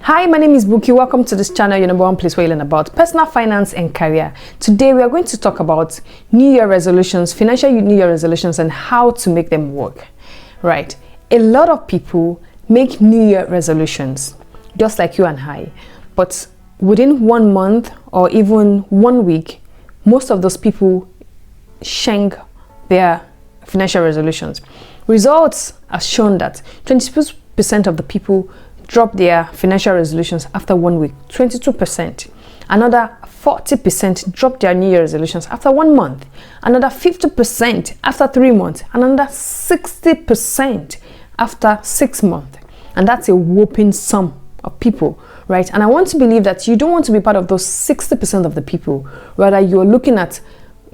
Hi, my name is Bukky. Welcome to this channel, your number one place where you learn about personal finance and career. Today we are going to talk about New Year resolutions, financial New Year resolutions, and how to make them work. Right? A lot of people make New Year resolutions, just like you and I, but within 1 month or even 1 week, most of those people shank their financial resolutions. Results have shown that 22% of the people drop their financial resolutions after 1 week, 22%. Another 40% drop their New Year resolutions after 1 month. Another 50% after 3 months. And another 60% after 6 months. And that's a whopping sum of people, right? And I want to believe that you don't want to be part of those 60% of the people. Rather, you're looking at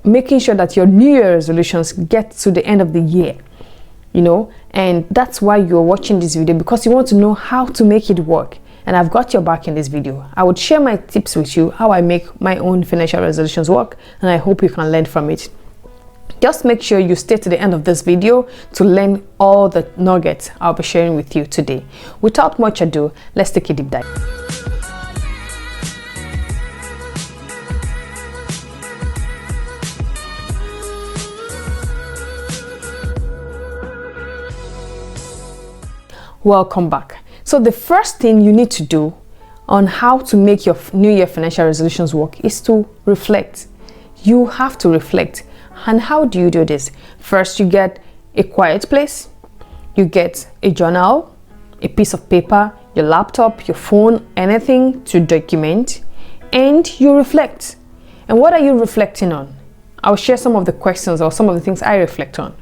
making sure that your New Year resolutions get to the end of the year. And that's why you're watching this video, because you want to know how to make it work. And I've got your back in this video. I would share my tips with you, how I make my own financial resolutions work, and I hope you can learn from it. Just make sure you stay to the end of this video to learn all the nuggets I'll be sharing with you today. Without much ado, let's take a deep dive. Welcome back. So the first thing you need to do on how to make your New Year financial resolutions work is to reflect. You have to reflect. And how do you do this? First, you get a quiet place, you get a journal, a piece of paper, your laptop, your phone, anything to document, and you reflect. And what are you reflecting on? I'll share some of the questions or some of the things I reflect on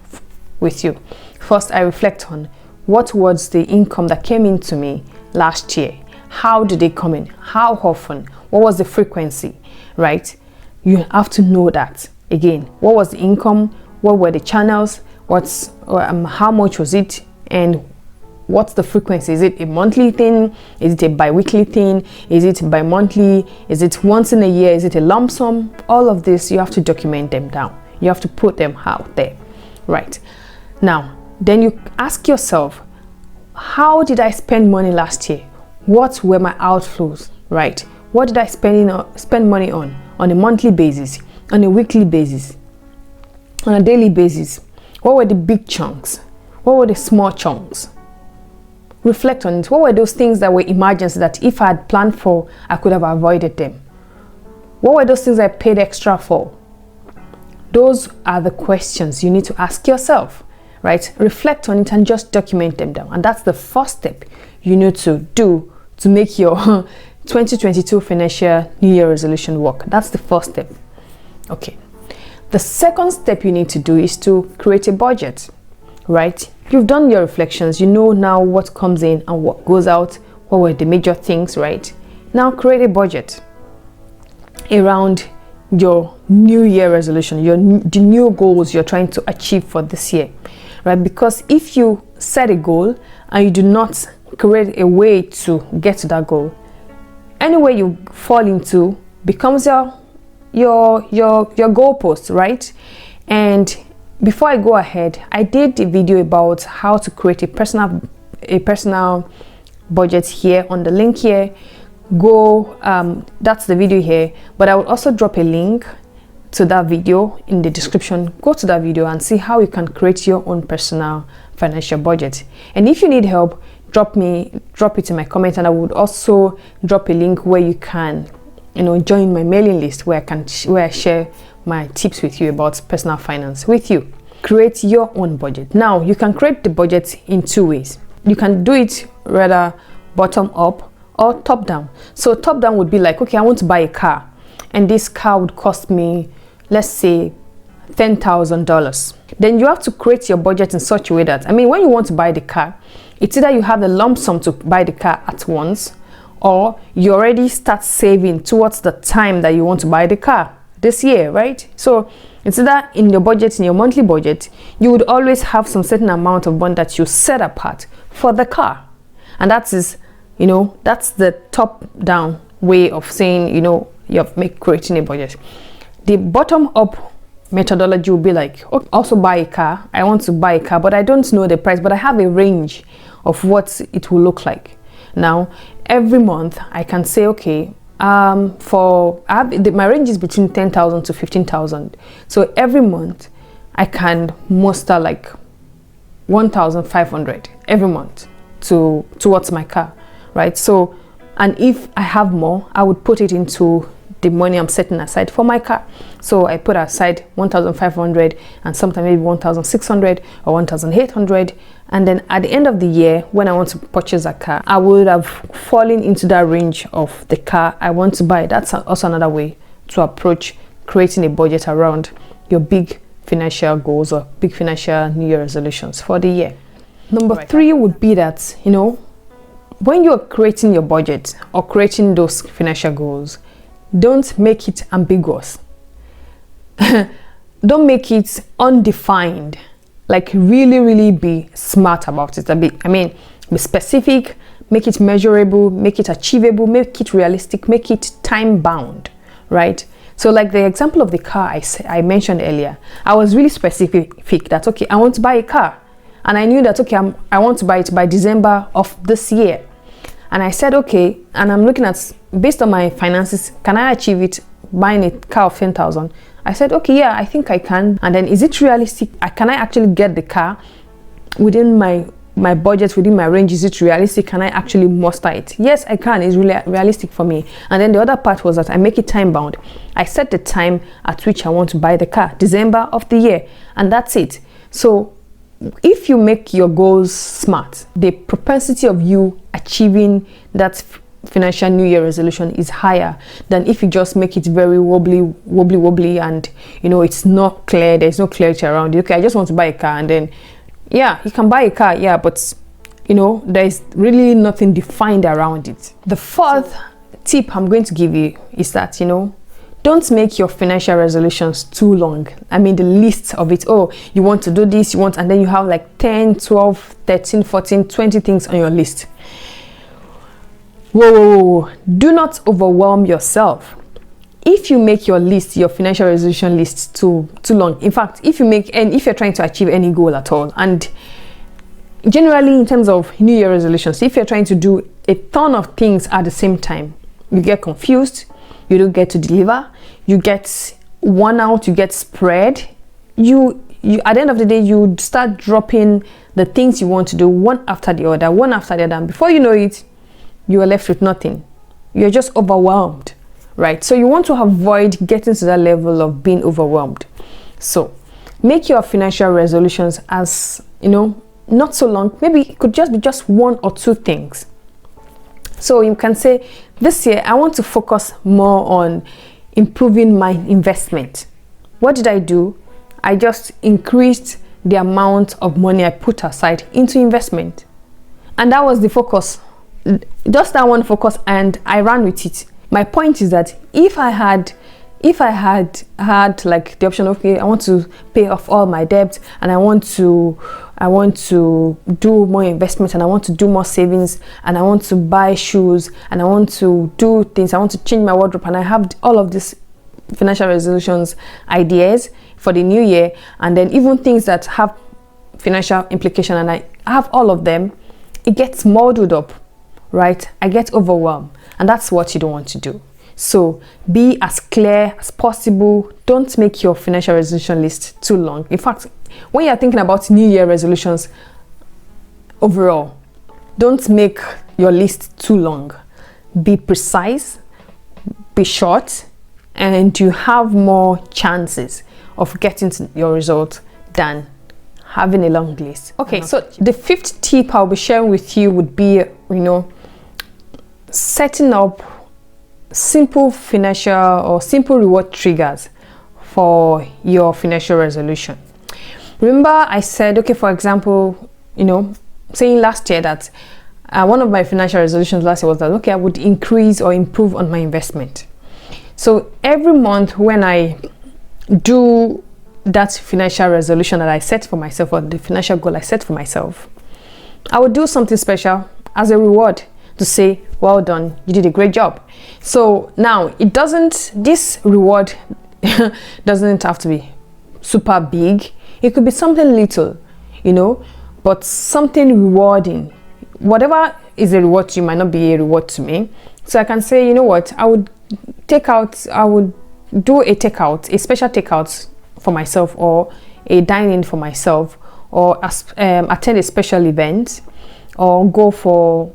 with you. First, I reflect on what was the income that came into me last year? How did they come in? How often? What was the frequency? Right? You have to know that. Again, what was the income? What were the channels? How much was it? And what's the frequency? Is it a monthly thing? Is it a bi-weekly thing? Is it bi-monthly? Is it once in a year? Is it a lump sum? All of this, you have to document them down. You have to put them out there. Right? Now, then you ask yourself, how did I spend money last year? What were my outflows, right? What did I spend money on a monthly basis, on a weekly basis, on a daily basis? What were the big chunks? What were the small chunks? Reflect on it. What were those things that were emergency that if I had planned for, I could have avoided them? What were those things I paid extra for? Those are the questions you need to ask yourself. Right? Reflect on it and just document them down. And that's the first step you need to do to make your 2022 financial New Year resolution work. That's the first step. Okay. The second step you need to do is to create a budget. Right? You've done your reflections. You know now what comes in and what goes out. What were the major things, right? Now create a budget around your New Year resolution, the new goals you're trying to achieve for this year. Right? Because if you set a goal and you do not create a way to get to that goal, anywhere you fall into becomes your goalpost, right? And before I go ahead, I did a video about how to create a personal budget here on the link here. That's the video here, but I will also drop a link to that video in the description. Go to that video and see how you can create your own personal financial budget. And if you need help, drop it in my comment, and I would also drop a link where you can join my mailing list where I share my tips with you about personal finance with you. Create your own budget. Now you can create the budget in two ways. You can do it rather bottom up or top down. So top down would be like, okay, I want to buy a car, and this car would cost me, let's say, $10,000. Then you have to create your budget in such a way that, when you want to buy the car, it's either you have the lump sum to buy the car at once, or you already start saving towards the time that you want to buy the car this year, right? So it's either in your budget, in your monthly budget, you would always have some certain amount of money that you set apart for the car. And that is, that's the top down way of saying, you're creating a budget. The bottom up methodology will be like, okay, also buy a car. I want to buy a car, but I don't know the price, but I have a range of what it will look like. Now, every month I can say, okay, my range is between 10,000 to 15,000. So every month I can muster like 1,500 every month towards my car, right? So, and if I have more, I would put it into the money I'm setting aside for my car. So I put aside 1,500 and sometimes maybe 1,600 or 1,800, and then at the end of the year, when I want to purchase a car, I would have fallen into that range of the car I want to buy. That's also another way to approach creating a budget around your big financial goals or big financial New Year resolutions for the year. Number 3 would be that, when you're creating your budget or creating those financial goals, don't make it ambiguous. Don't make it undefined. Like really be smart about it. Be specific, make it measurable, make it achievable, make it realistic, make it time bound, right? So like the example of the car I mentioned earlier, I was really specific that, okay, I want to buy a car. And I knew that, okay, I want to buy it by December of this year. And I said, okay, and I'm looking at, based on my finances, can I achieve it buying a car of 10,000? I said, okay, yeah, I think I can. And then is it realistic? Can I actually get the car within my budget, within my range? Is it realistic? Can I actually muster it? Yes, I can. It's really realistic for me. And then the other part was that I make it time bound. I set the time at which I want to buy the car, December of the year, and that's it. So if you make your goals smart, the propensity of you achieving that financial New Year resolution is higher than if you just make it very wobbly and it's not clear. There's no clarity around it. Okay, I just want to buy a car, and then yeah, you can buy a car, yeah, but there's really nothing defined around it. The 4th tip I'm going to give you is that don't make your financial resolutions too long. The list of it. Oh, you want to do this, and then you have like 10, 12, 13, 14, 20 things on your list. Whoa. Do not overwhelm yourself. If you make your financial resolution list too long, in fact, if you're trying to achieve any goal at all, and generally in terms of New Year resolutions, if you're trying to do a ton of things at the same time, you get confused, you don't get to deliver, you get worn out, you get spread, you at the end of the day, you start dropping the things you want to do one after the other, and before you know it, you are left with nothing. You're just overwhelmed, right? So you want to avoid getting to that level of being overwhelmed. So make your financial resolutions as not so long. Maybe it could just be just 1 or 2 things. So you can say, this year I want to focus more on improving my investment. What did I do? I just increased the amount of money I put aside into investment, and that was the focus. Just that one focus, and I ran with it. My point is that if I had like the option, okay, I want to pay off all my debt, and I want to do more investment, and I want to do more savings, and I want to buy shoes, and I want to do things, I want to change my wardrobe, and I have all of these financial resolutions ideas for the new year, and then even things that have financial implication, and I have all of them, it gets muddled up, right? I get overwhelmed, and that's what you don't want to do. So be as clear as possible. Don't make your financial resolution list too long. In fact, when you're thinking about New Year resolutions overall, don't make your list too long. Be precise, be short, and you have more chances of getting to your result than having a long list. Okay, so the 5th tip I'll be sharing with you would be, setting up simple financial or simple reward triggers for your financial resolution. Remember I said, okay, for example, saying last year that one of my financial resolutions last year was that, okay, I would increase or improve on my investment. So every month when I do that financial resolution that I set for myself, or the financial goal I set for myself, I would do something special as a reward to say, well done, you did a great job. So now this reward doesn't have to be super big. It could be something little, but something rewarding. Whatever is a reward to you might not be a reward to me. So I can say, you know what, I would do a takeout, a special takeout for myself, or a dine-in for myself, or attend a special event, or go for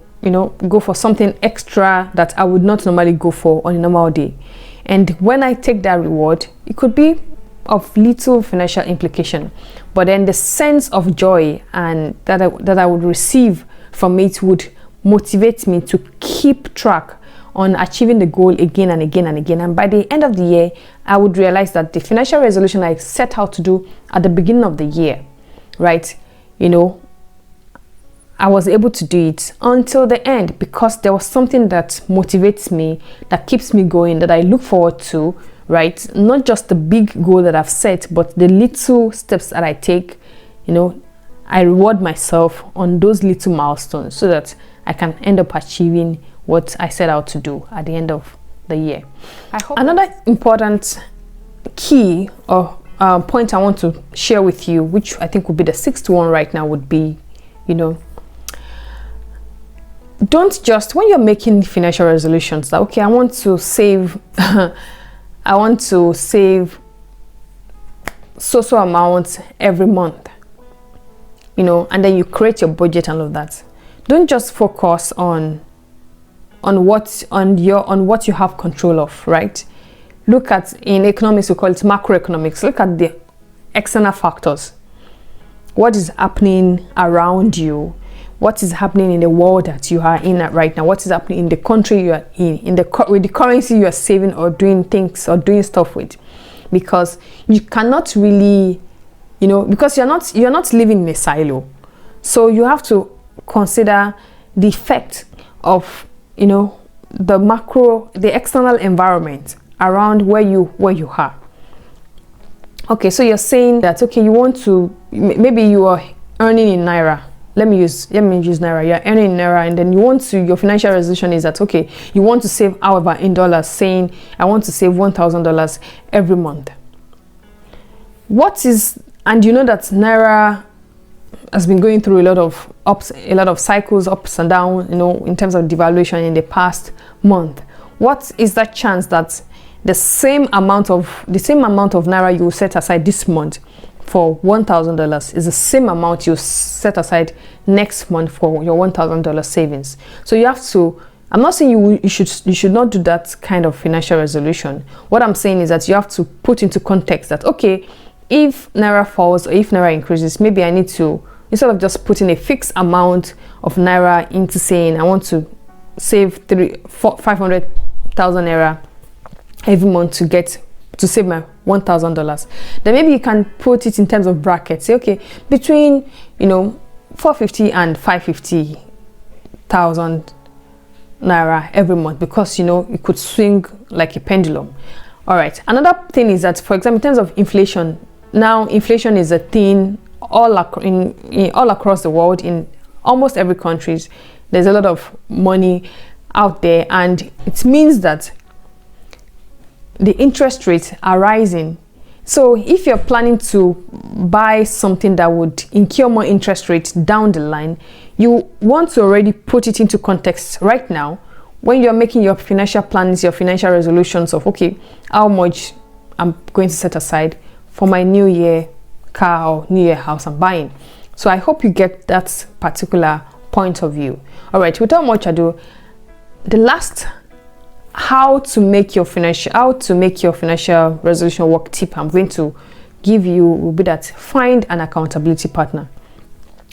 something extra that I would not normally go for on a normal day. And when I take that reward, it could be of little financial implication, but then the sense of joy and that I would receive from it would motivate me to keep track on achieving the goal again and again and again. And by the end of the year, I would realize that the financial resolution I set out to do at the beginning of the year, right, I was able to do it until the end, because there was something that motivates me, that keeps me going, that I look forward to, right? Not just the big goal that I've set, but the little steps that I take. I reward myself on those little milestones so that I can end up achieving what I set out to do at the end of the year. Another important key or point I want to share with you, which I think would be the sixth one right now, would be, don't just, when you're making financial resolutions, that okay, I want to save I want to save so amount every month, and then you create your budget and all of that. Don't just focus on what you have control of, right? Look at, in economics we call it macroeconomics, look at the external factors. What is happening around you? What is happening in the world that you are in right now? What is happening in the country you are with the currency you are saving or doing things or doing stuff with? Because you cannot really, because you're not living in a silo. So you have to consider the effect of, the external environment around where you are. Okay, so you're saying that, okay, you want to, maybe you are earning in Naira. Let me use Naira. You're earning in Naira, and then your financial resolution is that, okay, you want to save, however, in dollars, saying, I want to save $1,000 every month. And you know that Naira has been going through a lot of cycles, ups and downs, in terms of devaluation in the past month. What is that chance that the same amount of Naira you set aside this month for $1,000 is the same amount you set aside next month for your $1,000 savings? So you have to, I'm not saying you should not do that kind of financial resolution. What I'm saying is that you have to put into context that, okay, if Naira falls or if Naira increases, maybe I need to, instead of just putting a fixed amount of Naira into saying I want to save 500,000 Naira every month to save my $1,000, then maybe you can put it in terms of brackets. Say, okay, between 450 and 550,000 Naira every month, because it could swing like a pendulum. All right, another thing is that, for example, in terms of inflation, now inflation is a thing all across the world. In almost every country, there's a lot of money out there, and it means that the interest rates are rising. So if you're planning to buy something that would incur more interest rates down the line, you want to already put it into context right now when you're making your financial plans, your financial resolutions of, okay, how much I'm going to set aside for my new year car or new year house I'm buying. So I hope you get that particular point of view. All right, without much ado, the last how to make your financial resolution work tip I'm going to give you will be that find an accountability partner.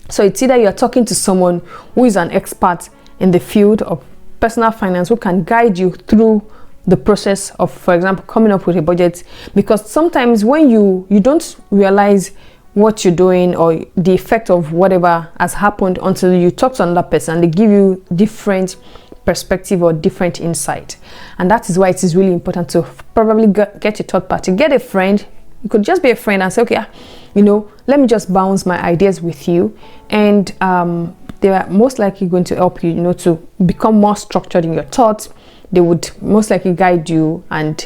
So it's either you're talking to someone who is an expert in the field of personal finance, who can guide you through the process of, for example, coming up with a budget, because sometimes when you don't realize what you're doing or the effect of whatever has happened until you talk to another person, they give you different perspective or different insight. And that is why it is really important to probably get a third party, get a friend. You could just be a friend and say, okay, let me just bounce my ideas with you, and they are most likely going to help you, to become more structured in your thoughts. They would most likely guide you and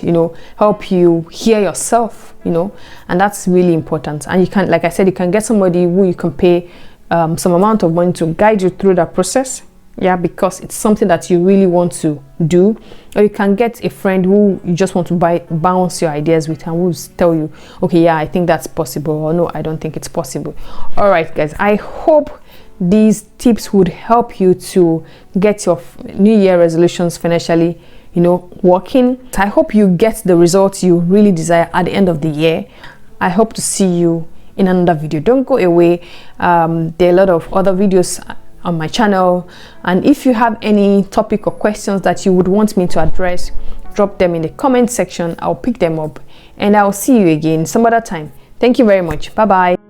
help you hear yourself, and that's really important. And you can, like I said, you can get somebody who you can pay some amount of money to guide you through that process, yeah, because it's something that you really want to do. Or you can get a friend who you just want to bounce your ideas with, and will tell you, okay, yeah, I think that's possible, or no, I don't think it's possible. All right, guys, I hope these tips would help you to get your new year resolutions financially, you know, working. I hope you get the results you really desire at the end of the year. I hope to see you in another video. Don't go away. There are a lot of other videos on my channel, and if you have any topic or questions that you would want me to address, drop them in the comment section. I'll pick them up, and I'll see you again some other time. Thank you very much. Bye bye.